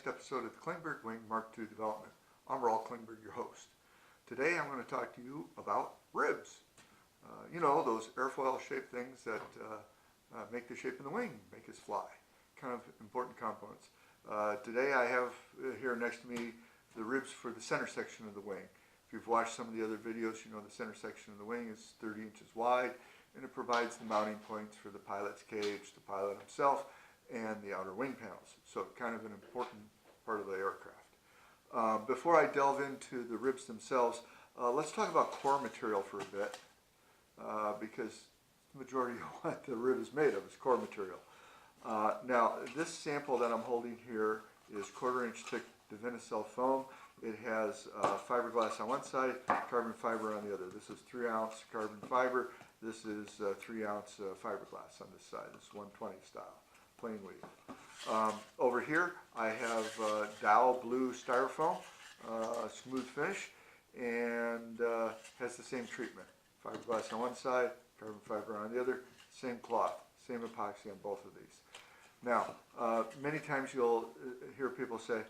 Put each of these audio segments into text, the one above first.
next episode of the Klingberg Wing Mark II development. I'm Raul Klingberg, your host. Today I'm going to talk to you about ribs. You know, those airfoil shaped things that make the shape of the wing, make us fly. Kind of important components. Today I have here next to me the ribs for the center section of the wing. If you've watched some of the other videos, you know the center section of the wing is 30 inches wide, and it provides the mounting points for the pilot's cage, the pilot himself, and the outer wing panels. So kind of an important part of the aircraft. Before I delve into the ribs themselves, let's talk about core material for a bit, because the majority of what the rib is made of is core material. Now, this sample that I'm holding here is 1/4 inch thick Divinycell foam. It has fiberglass on one side, carbon fiber on the other. This is 3 ounce carbon fiber. This is 3 ounce fiberglass on this side. This is 120 style, plain weave. Over here, I have Dow blue styrofoam, smooth finish, and has the same treatment. Fiberglass on one side, carbon fiber on the other, same cloth, same epoxy on both of these. Now, many times you'll hear people say,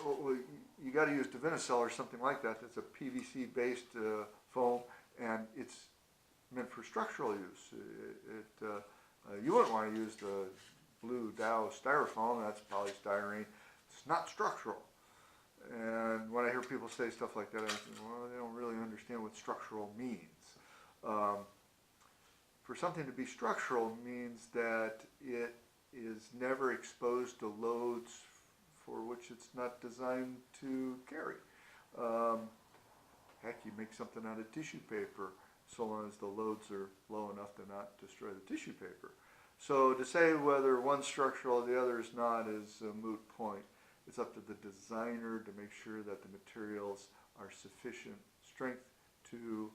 well, you got to use Divinycell or something like that. That's a PVC-based foam, and it's meant for structural use. You wouldn't want to use the blue Dow styrofoam. That's polystyrene. It's not structural. And when I hear people say stuff like that, I think, well, they don't really understand what structural means. For something to be structural means that it is never exposed to loads for which it's not designed to carry. Heck, you make something out of tissue paper so long as the loads are low enough to not destroy the tissue paper. So to say whether one's structural or the other is not is a moot point. It's up to the designer to make sure that the materials are sufficient strength to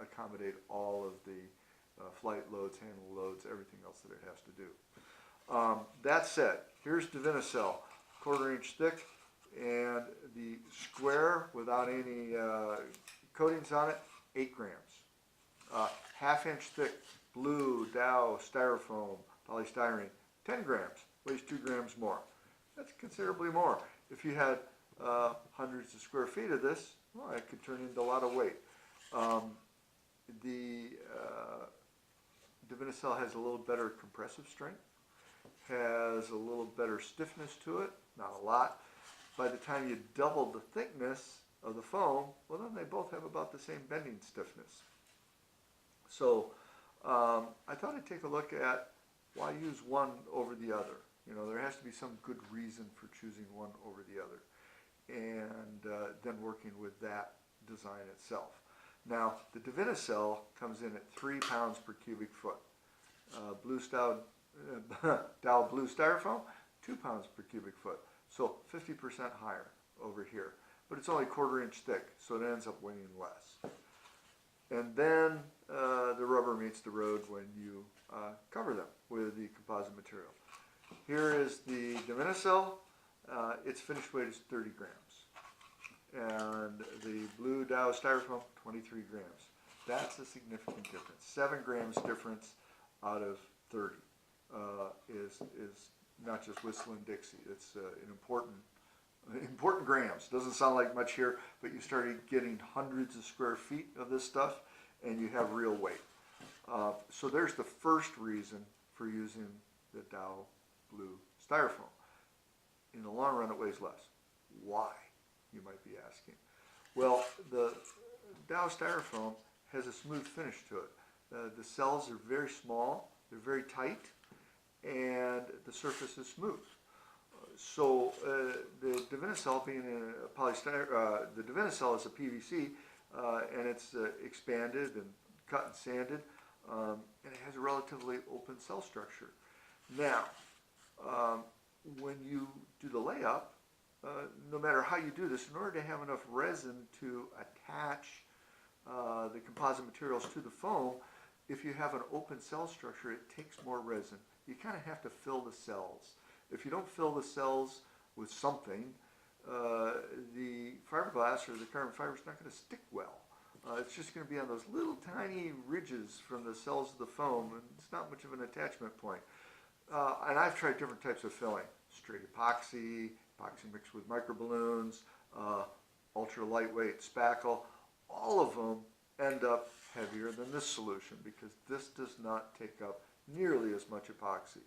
accommodate all of the flight loads, handle loads, everything else that it has to do. That said, here's Divinycell, 1/4 inch thick, and the square without any coatings on it, 8 grams. 1/2 inch thick blue Dow styrofoam polystyrene, 10 grams, weighs 2 grams more. That's considerably more. If you had hundreds of square feet of this, well, it could turn into a lot of weight. The Divinycell has a little better compressive strength, has a little better stiffness to it, not a lot. By the time you double the thickness of the foam, well, then they both have about the same bending stiffness. So I thought I'd take a look at why use one over the other. You know, there has to be some good reason for choosing one over the other, and then working with that design itself. Now, the Divinycell comes in at 3 pounds per cubic foot. Dow blue styrofoam, 2 pounds per cubic foot. So 50% higher over here. But it's only 1/4 inch thick, so it ends up weighing less. And then the rubber meets the road when you cover them with the composite material. Here is the Divinycell. Its finished weight is 30 grams. And the blue Dow styrofoam, 23 grams. That's a significant difference. 7 grams difference out of 30 is not just whistling Dixie. It's an important grams. Doesn't sound like much here, but you started getting hundreds of square feet of this stuff, and you have real weight. So there's the first reason for using the Dow blue styrofoam. In the long run, it weighs less. Why, you might be asking? Well, the Dow styrofoam has a smooth finish to it. The cells are very small, they're very tight, and the surface is smooth. So the Divinycell being a the Divinycell is a PVC, and it's expanded and cut and sanded, and it has a relatively open cell structure. Now, when you do the layup, no matter how you do this, in order to have enough resin to attach the composite materials to the foam, if you have an open cell structure, it takes more resin. You kind of have to fill the cells. If you don't fill the cells with something, the fiberglass or the carbon fiber is not going to stick well. It's just going to be on those little tiny ridges from the cells of the foam, and it's not much of an attachment point. And I've tried different types of filling, straight epoxy, epoxy mixed with microballoons, ultra lightweight spackle, all of them end up heavier than this solution because this does not take up nearly as much epoxy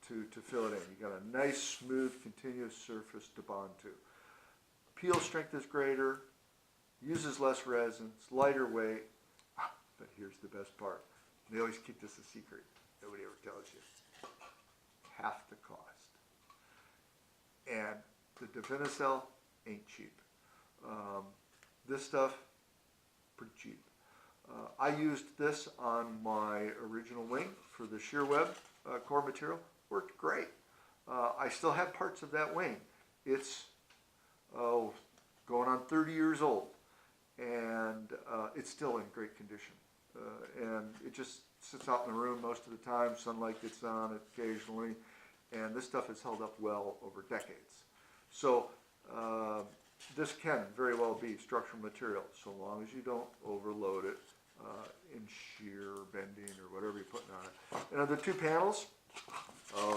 to fill it in. You got a nice, smooth, continuous surface to bond to. Peel strength is greater, uses less resin, it's lighter weight, but here's the best part. They always keep this a secret. Nobody ever tells you. Half the cost. And the Definicel ain't cheap. This stuff, pretty cheap. I used this on my original wing for the shear web core material. Worked great. I still have parts of that wing. It's going on 30 years old, and it's still in great condition. And it just sits out in the room most of the time. Sunlight gets on it occasionally, and this stuff has held up well over decades. So this can very well be structural material, so long as you don't overload it in shear or bending or whatever you're putting on it. And the two panels,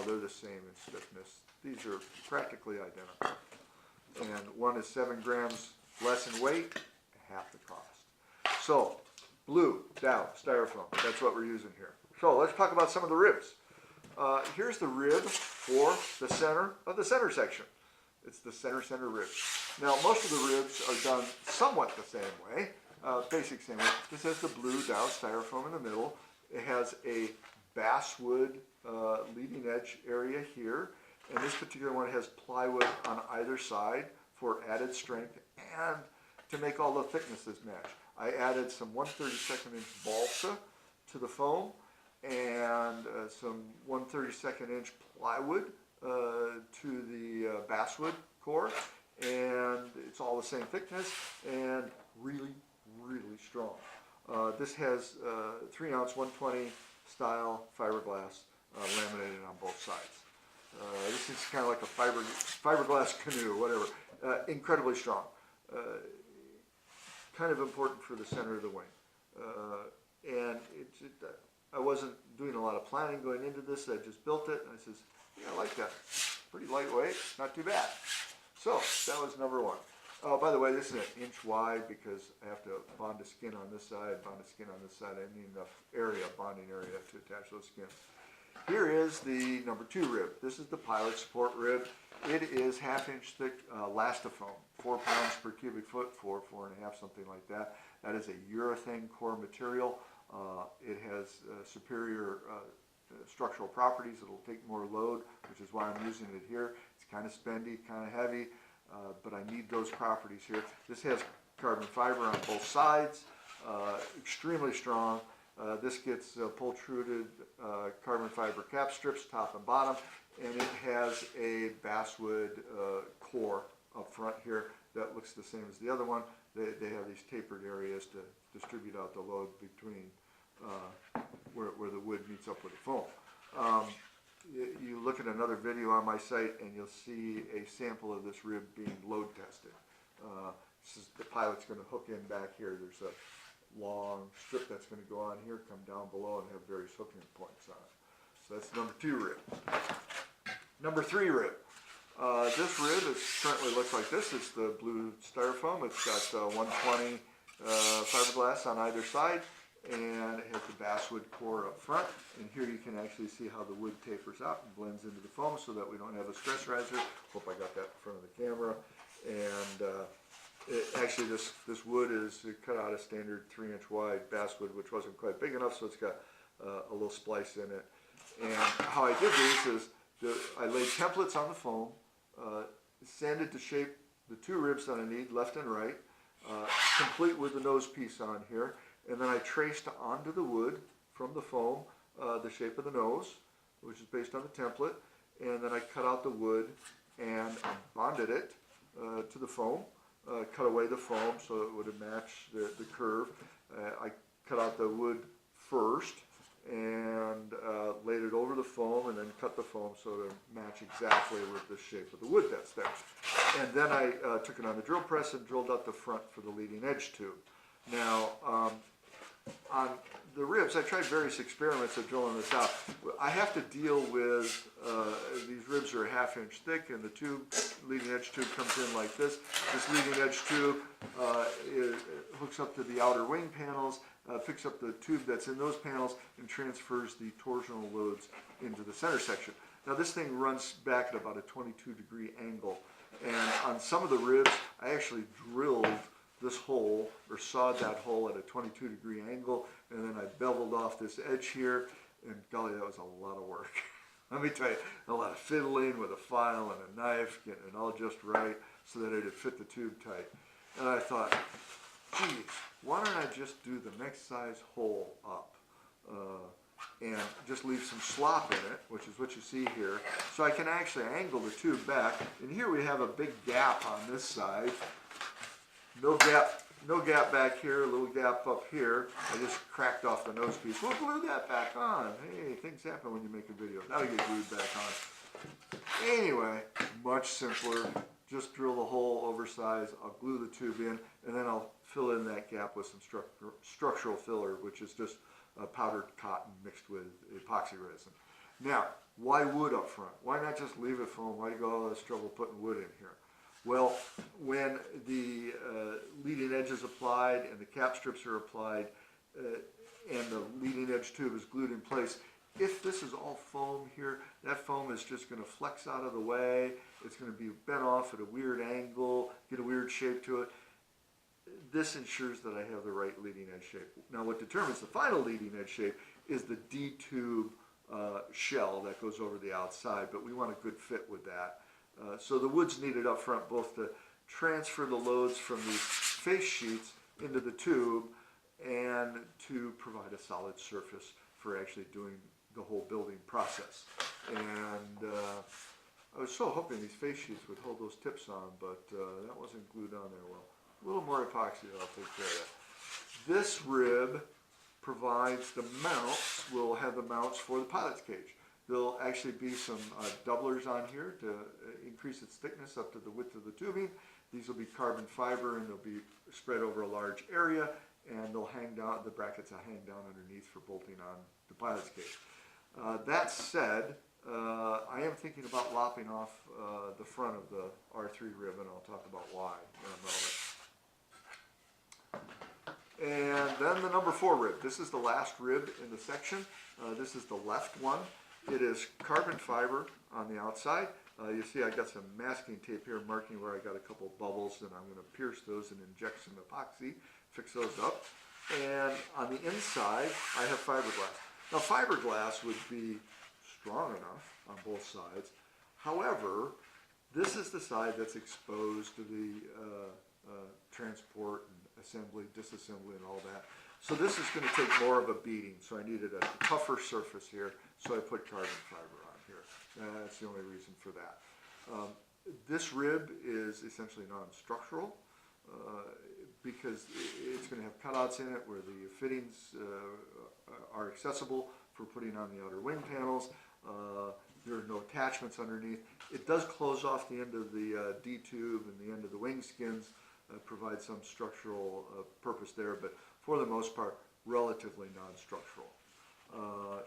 they're the same in stiffness. These are practically identical. And one is 7 grams less in weight, half the cost. So, blue, Dow, styrofoam, that's what we're using here. So let's talk about some of the ribs. Here's the rib for the center of the center section. It's the center rib. Now, most of the ribs are done somewhat the same way, basic same way. This has the blue Dow styrofoam in the middle. It has a basswood leading edge area here, and this particular one has plywood on either side for added strength and to make all the thicknesses match. I added some 1/32 inch balsa to the foam and some 1/32 inch plywood to the basswood core, and it's all the same thickness and really strong. This has 3-ounce 120 style fiberglass laminated on both sides. This is kind of like a fiberglass canoe, whatever. Incredibly strong. Kind of important for the center of the wing. And I wasn't doing a lot of planning going into this. I just built it, and I says, yeah, I like that. Pretty lightweight, not too bad. So that was number one. Oh, by the way, this is 1 inch wide because I have to bond the skin on this side, bond the skin on this side. I need enough area, bonding area, to attach those skins. Here is the number 2 rib. This is the pilot support rib. It is 1/2 inch thick Lastifoam, 4 pounds per cubic foot, 4.5, something like that. That is a urethane core material. It has superior structural properties. It'll take more load, which is why I'm using it here. It's kind of spendy, kind of heavy, but I need those properties here. This has carbon fiber on both sides, extremely strong. This gets pultruded carbon fiber cap strips, top and bottom, and it has a basswood core up front here that looks the same as the other one. They have these tapered areas to distribute out the load between where the wood meets up with the foam. You look at another video on my site and you'll see a sample of this rib being load tested. The pilot's going to hook in back here. There's a long strip that's going to go on here, come down below, and have various hooking points on it. So that's number 2 rib. Number 3 rib. This rib currently looks like this. It's the blue styrofoam. It's got 120 fiberglass on either side, and it has the basswood core up front. And here you can actually see how the wood tapers out and blends into the foam so that we don't have a stress riser. Hope I got that in front of the camera. And actually this wood is cut out of standard 3-inch wide basswood, which wasn't quite big enough, so it's got a little splice in it. And how I did these is I laid templates on the foam, sanded to shape the 2 ribs that I need, left and right, complete with the nose piece on here, and then I traced onto the wood from the foam the shape of the nose, which is based on the template, and then I cut out the wood and bonded it to the foam. Cut away the foam so it would match the curve. I cut out the wood first and laid it over the foam, and then cut the foam so to match exactly with the shape of the wood that's there. And then I took it on the drill press and drilled out the front for the leading edge tube. Now, on the ribs, I tried various experiments of drilling this out. I have to deal with, these ribs are a 1/2 inch thick, and the tube, leading edge tube comes in like this. This leading edge tube hooks up to the outer wing panels, picks up the tube that's in those panels, and transfers the torsional loads into the center section. Now this thing runs back at about a 22-degree angle, and on some of the ribs, I actually drilled this hole, or sawed that hole at a 22-degree angle, and then I beveled off this edge here, and golly, that was a lot of work. Let me tell you, a lot of fiddling with a file and a knife, getting it all just right so that it'd fit the tube tight. And I thought, geez, why don't I just do the next size hole up and just leave some slop in it, which is what you see here, so I can actually angle the tube back. And here we have a big gap on this side. No gap back here, a little gap up here. I just cracked off the nose piece. We'll glue that back on. Hey, things happen when you make a video. That'll get glued back on. Anyway, much simpler. Just drill the hole oversized. I'll glue the tube in, and then I'll fill in that gap with some structural filler, which is just powdered cotton mixed with epoxy resin. Now, why wood up front? Why not just leave it foam? Why go all this trouble putting wood in here? Well, when the leading edge is applied and the cap strips are applied and the leading edge tube is glued in place, if this is all foam here, that foam is just going to flex out of the way. It's going to be bent off at a weird angle, get a weird shape to it. This ensures that I have the right leading edge shape. Now what determines the final leading edge shape is the D-tube shell that goes over the outside, but we want a good fit with that. So the wood's needed up front both to transfer the loads from these face sheets into the tube and to provide a solid surface for actually doing the whole building process. And I was so hoping these face sheets would hold those tips on, but that wasn't glued on there well. A little more epoxy, I'll take care of that. This rib provides the mounts. We'll have the mounts for the pilot's cage. There'll actually be some doublers on here to increase its thickness up to the width of the tubing. These will be carbon fiber, and they'll be spread over a large area, and they'll hang down, the brackets will hang down underneath for bolting on the pilot's cage. That said, I am thinking about lopping off the front of the R3 rib, and I'll talk about why in a moment. And then the number 4 rib. This is the last rib in the section. This is the left one. It is carbon fiber on the outside. You see I got some masking tape here marking where I got a couple bubbles, and I'm going to pierce those and inject some epoxy, fix those up. And on the inside I have fiberglass. Now fiberglass would be strong enough on both sides. However, this is the side that's exposed to the transport and assembly, disassembly, and all that. So this is going to take more of a beating, so I needed a tougher surface here, so I put carbon fiber on here. That's the only reason for that. This rib is essentially non-structural because it's going to have cutouts in it where the fittings are accessible for putting on the outer wing panels. There are no attachments underneath. It does close off the end of the D-tube and the end of the wing skins, provide some structural purpose there, but for the most part, relatively non-structural.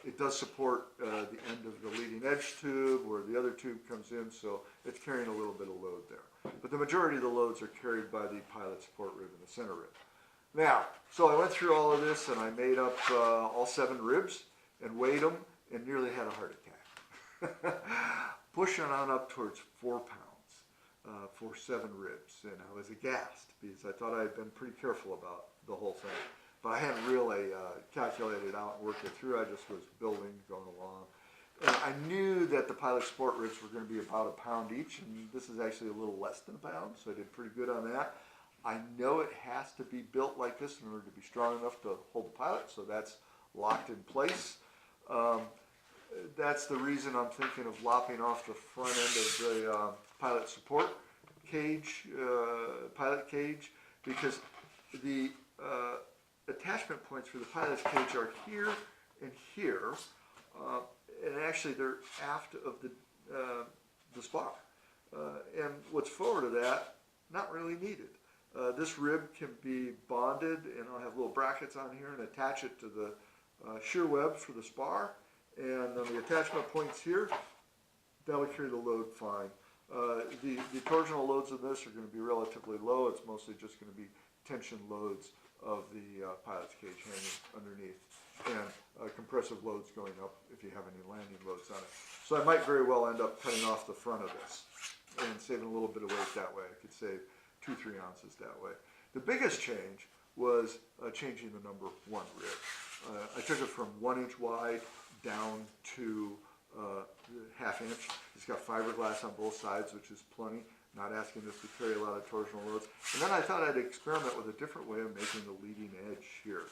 It does support the end of the leading edge tube where the other tube comes in, so it's carrying a little bit of load there. But the majority of the loads are carried by the pilot support rib and the center rib. Now, so I went through all of this and I made up all 7 ribs and weighed them and nearly had a heart attack. Pushing on up towards 4 pounds. For 7 ribs, and I was aghast because I thought I had been pretty careful about the whole thing, but I hadn't really calculated out and worked it through. I just was building, going along, and I knew that the pilot sport ribs were going to be about a pound each, and this is actually a little less than a pound, so I did pretty good on that. I know it has to be built like this in order to be strong enough to hold the pilot, so that's locked in place. That's the reason I'm thinking of lopping off the front end of the pilot support cage, pilot cage, because the attachment points for the pilot's cage are here and here, and actually they're aft of the spar. And what's forward of that, not really needed. This rib can be bonded, and I'll have little brackets on here and attach it to the shear webs for the spar. And then the attachment points here, that would carry the load fine. The torsional loads of this are going to be relatively low. It's mostly just going to be tension loads of the pilot's cage hanging underneath, and compressive loads going up if you have any landing loads on it. So I might very well end up cutting off the front of this and saving a little bit of weight that way. I could save 2-3 ounces that way. The biggest change was changing the number 1 rib. I took it from 1 inch wide down to ½ inch. It's got fiberglass on both sides, which is plenty. Not asking this to carry a lot of torsional loads. And then I thought I'd experiment with a different way of making the leading edge here,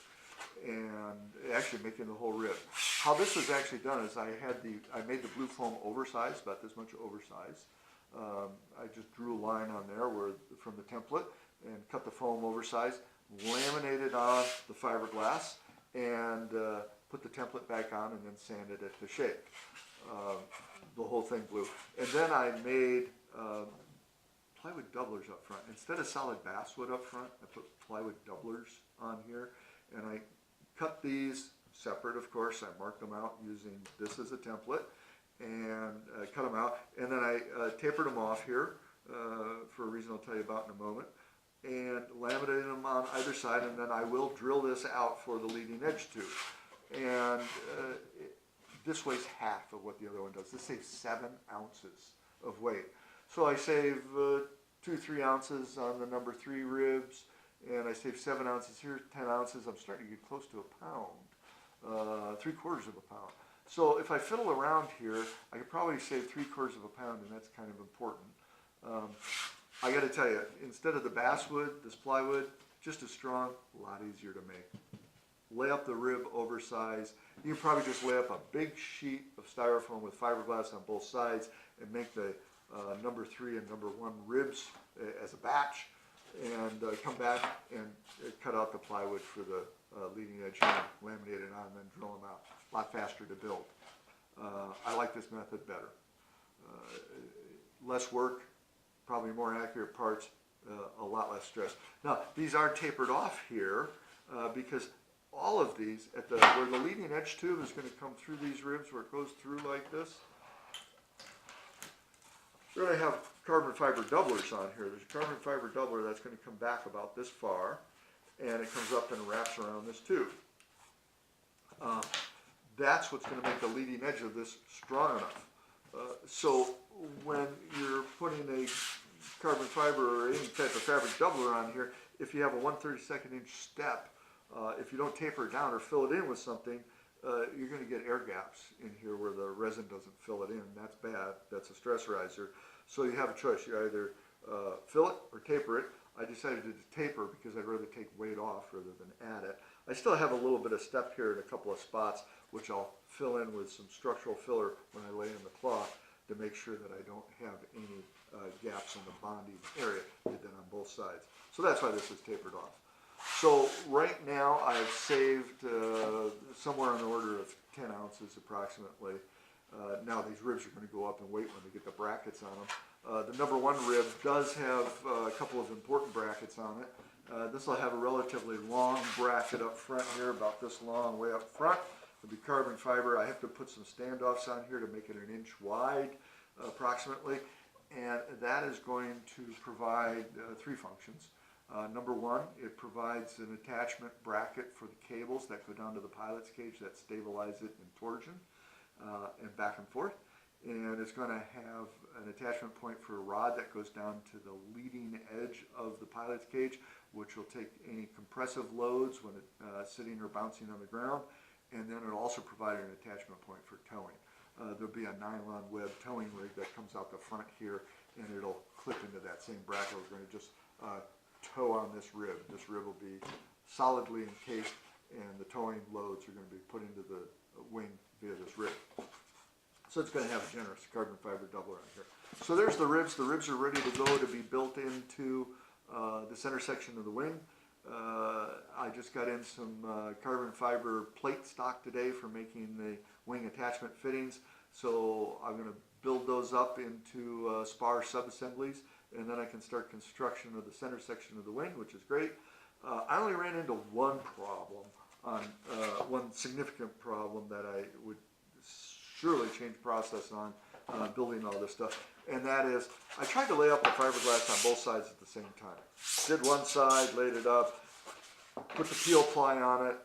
and actually making the whole rib. How this was actually done is I made the blue foam oversized, about this much oversized. I just drew a line on there from the template and cut the foam oversized, laminated on the fiberglass, and put the template back on, and then sanded it to shape. The whole thing blue. And then I made plywood doublers up front. Instead of solid basswood up front, I put plywood doublers on here, and I cut these separate, of course. I marked them out using this as a template, and cut them out, and then I tapered them off here for a reason I'll tell you about in a moment, and laminated them on either side, and then I will drill this out for the leading edge tube. And this weighs half of what the other one does. This saves 7 ounces of weight. So I save 2-3 ounces on the number 3 ribs, and I save 7 ounces here, 10 ounces. I'm starting to get close to a pound, 3/4 of a pound. So if I fiddle around here, I could probably save 3/4 of a pound, and that's kind of important. I got to tell you, instead of the basswood, this plywood, just as strong, a lot easier to make. Lay up the rib oversized. You can probably just lay up a big sheet of styrofoam with fiberglass on both sides and make the number 3 and number 1 ribs as a batch, and come back and cut out the plywood for the leading edge here, laminate it on, and then drill them out. A lot faster to build. I like this method better. Less work, probably more accurate parts, a lot less stress. Now, these are tapered off here because all of these, where the leading edge tube is going to come through these ribs, where it goes through like this, we're going to have carbon fiber doublers on here. There's a carbon fiber doubler that's going to come back about this far, and it comes up and wraps around this tube. That's what's going to make the leading edge of this strong enough. So when you're putting a carbon fiber or any type of fabric doubler on here, if you have a 1/32 inch step, if you don't taper it down or fill it in with something, you're going to get air gaps in here where the resin doesn't fill it in. That's bad. That's a stress riser. So you have a choice. You either fill it or taper it. I decided to taper because I'd rather take weight off rather than add it. I still have a little bit of step here in a couple of spots, which I'll fill in with some structural filler when I lay in the cloth to make sure that I don't have any gaps in the bonding area. Did that on both sides. So that's why this is tapered off. So right now I've saved somewhere on the order of 10 ounces approximately. Now these ribs are going to go up in weight when they get the brackets on them. The number 1 rib does have a couple of important brackets on it. This will have a relatively long bracket up front here, about this long, way up front. It'll be carbon fiber. I have to put some standoffs on here to make it 1 inch wide approximately, and that is going to provide 3 functions. Number 1, it provides an attachment bracket for the cables that go down to the pilot's cage that stabilize it in torsion and back and forth. And it's going to have an attachment point for a rod that goes down to the leading edge of the pilot's cage, which will take any compressive loads when it's sitting or bouncing on the ground. And then it'll also provide an attachment point for towing. There'll be a nylon web towing rig that comes out the front here, and it'll clip into that same bracket. We're going to just tow on this rib. This rib will be solidly encased, and the towing loads are going to be put into the wing via this rib. So it's going to have a generous carbon fiber doubler on here. So there's the ribs. The ribs are ready to go to be built into the center section of the wing. I just got in some carbon fiber plate stock today for making the wing attachment fittings. So I'm going to build those up into spar sub-assemblies and then I can start construction of the center section of the wing, which is great. I only ran into one problem, one significant problem that I would surely change process on building all this stuff, and that is I tried to lay up the fiberglass on both sides at the same time. Did one side, laid it up, put the peel ply on it,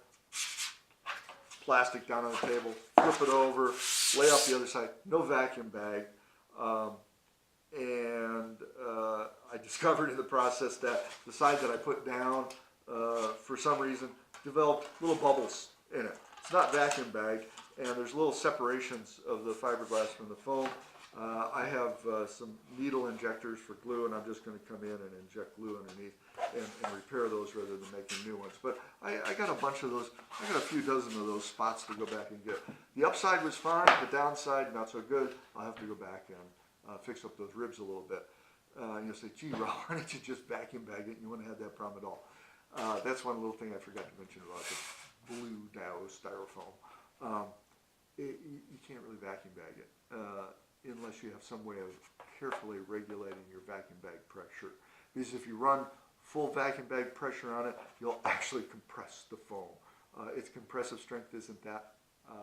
plastic down on the table, flip it over, lay up the other side, no vacuum bag, and I discovered in the process that the side that I put down, for some reason, developed little bubbles in it. It's not vacuum bagged, and there's little separations of the fiberglass from the foam. I have some needle injectors for glue, and I'm just going to come in and inject glue underneath and repair those rather than making new ones. But I got a bunch of those. I got a few dozen of those spots to go back and get. The upside was fine, the downside not so good. I'll have to go back and fix up those ribs a little bit. You'll say, gee, Rob, why don't you just vacuum bag it? You wouldn't have that problem at all. That's one little thing I forgot to mention about the blue Dow styrofoam. You can't really vacuum bag it unless you have some way of carefully regulating your vacuum bag pressure. Because if you run full vacuum bag pressure on it, you'll actually compress the foam. Its compressive strength isn't that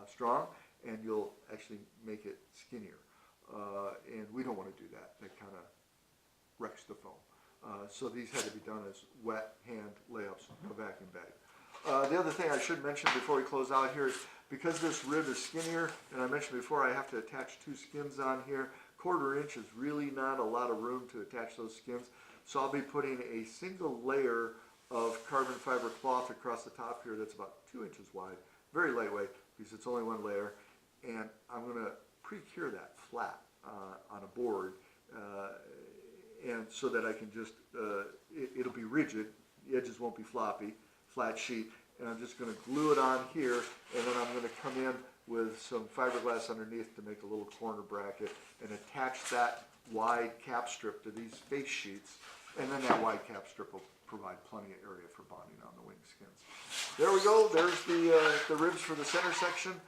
strong, and you'll actually make it skinnier. And we don't want to do that. That kind of wrecks the foam. So these had to be done as wet hand layups, no vacuum bag. The other thing I should mention before we close out here is because this rib is skinnier, and I mentioned before I have to attach two skins on here, 1/4 inch is really not a lot of room to attach those skins. So I'll be putting a single layer of carbon fiber cloth across the top here that's about 2 inches wide, very lightweight because it's only one layer, and I'm going to pre-cure that flat on a board, and so that I can just, it'll be rigid, the edges won't be floppy, flat sheet, and I'm just going to glue it on here, and then I'm going to come in with some fiberglass underneath to make a little corner bracket and attach that wide cap strip to these face sheets, and then that wide cap strip will provide plenty of area for bonding on the wing skins. There we go. There's the ribs for the center section.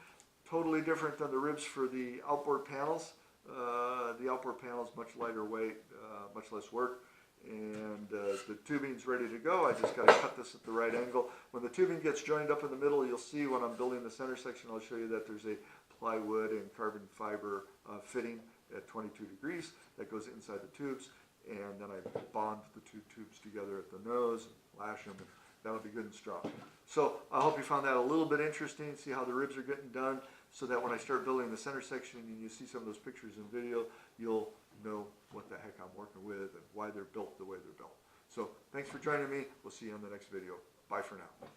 Totally different than the ribs for the outboard panels. The outboard panel is much lighter weight, much less work, and the tubing's ready to go. I just got to cut this at the right angle. When the tubing gets joined up in the middle, you'll see when I'm building the center section, I'll show you that there's a plywood and carbon fiber fitting at 22 degrees that goes inside the tubes, and then I bond the two tubes together at the nose and lash them, and that'll be good and strong. So I hope you found that a little bit interesting, see how the ribs are getting done, so that when I start building the center section and you see some of those pictures and video, you'll know what the heck I'm working with and why they're built the way they're built. So thanks for joining me. We'll see you on the next video. Bye for now.